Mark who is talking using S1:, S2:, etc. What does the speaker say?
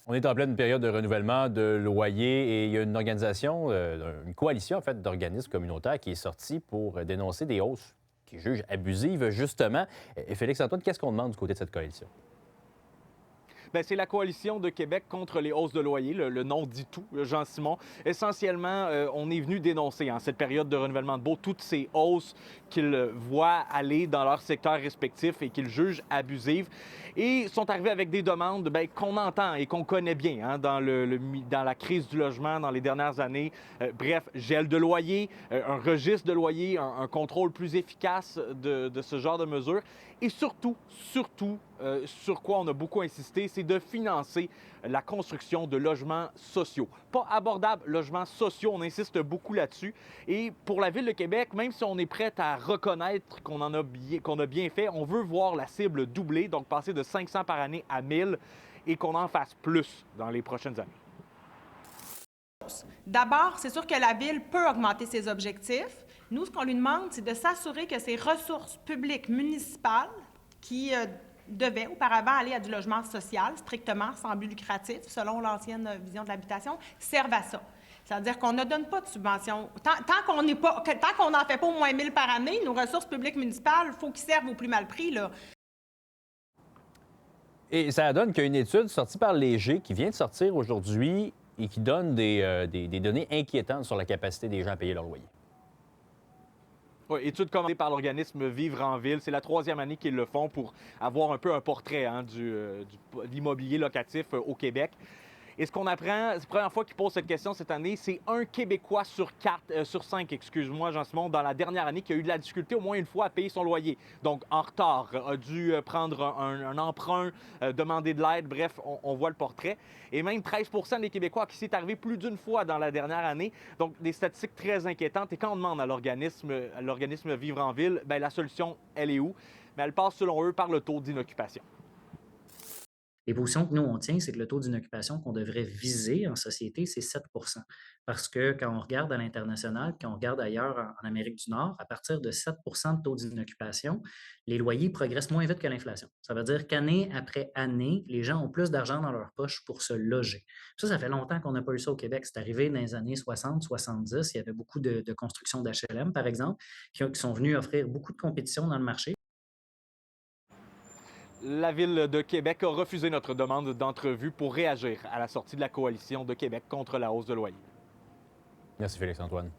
S1: On est en pleine période de renouvellement de loyers et il y a une organisation, une coalition en fait d'organismes communautaires qui est sortie pour dénoncer des hausses qu'ils jugent abusives justement. Et Félix-Antoine, qu'est-ce qu'on demande du côté de cette coalition?
S2: Bien, c'est la coalition de Québec contre les hausses de loyer. Le nom dit tout, Jean-Simon. Essentiellement, on est venu dénoncer en cette période de renouvellement de baux toutes ces hausses qu'ils voient aller dans leur secteur respectif et qu'ils jugent abusives. Et sont arrivés avec des demandes bien, qu'on entend et qu'on connaît bien hein, dans la crise du logement dans les dernières années. Bref, gel de loyer, un registre de loyer, un contrôle plus efficace de ce genre de mesures. Et surtout, sur quoi on a beaucoup insisté, c'est de financer la construction de logements sociaux. Pas abordables, logements sociaux, on insiste beaucoup là-dessus. Et pour la Ville de Québec, même si on est prêt à reconnaître qu'on a bien fait, on veut voir la cible doubler, donc passer de 500 par année à 1000 et qu'on en fasse plus dans les prochaines années.
S3: D'abord, c'est sûr que la Ville peut augmenter ses objectifs. Nous, ce qu'on lui demande, c'est de s'assurer que ces ressources publiques municipales qui devaient auparavant aller à du logement social, strictement sans but lucratif, selon l'ancienne vision de l'habitation, servent à ça. C'est-à-dire qu'on ne donne pas de subventions. Tant qu'on n'en fait pas au moins 1000 par année, nos ressources publiques municipales, il faut qu'ils servent au plus mal pris, là.
S1: Et ça donne qu'il y a une étude sortie par Léger qui vient de sortir aujourd'hui et qui donne des données inquiétantes sur la capacité des gens à payer leur loyer.
S2: Oui, étude commandée par l'organisme Vivre en Ville. C'est la 3e année qu'ils le font pour avoir un peu un portrait hein, de l'immobilier locatif au Québec. Et ce qu'on apprend, c'est la première fois qu'ils posent cette question cette année, c'est un Québécois sur 5, excuse-moi, Jean-Simon, dans la dernière année qui a eu de la difficulté au moins une fois à payer son loyer. Donc, en retard, a dû prendre un emprunt, demander de l'aide, bref, on voit le portrait. Et même 13 des Québécois à qui c'est arrivé plus d'une fois dans la dernière année. Donc, des statistiques très inquiétantes. Et quand on demande à l'organisme Vivre en Ville, bien, la solution, elle est où? Mais elle passe, selon eux, par le taux d'inoccupation.
S4: Les positions que nous, on tient, c'est que le taux d'inoccupation qu'on devrait viser en société, c'est 7. Parce que quand on regarde à l'international, quand on regarde ailleurs en Amérique du Nord, à partir de 7 de taux d'inoccupation, les loyers progressent moins vite que l'inflation. Ça veut dire qu'année après année, les gens ont plus d'argent dans leur poche pour se loger. Ça fait longtemps qu'on n'a pas eu ça au Québec. C'est arrivé dans les années 60, 70. Il y avait beaucoup de constructions d'HLM, par exemple, qui sont venus offrir beaucoup de compétition dans le marché.
S2: La Ville de Québec a refusé notre demande d'entrevue pour réagir à la sortie de la coalition de Québec contre la hausse de loyer.
S1: Merci Félix-Antoine.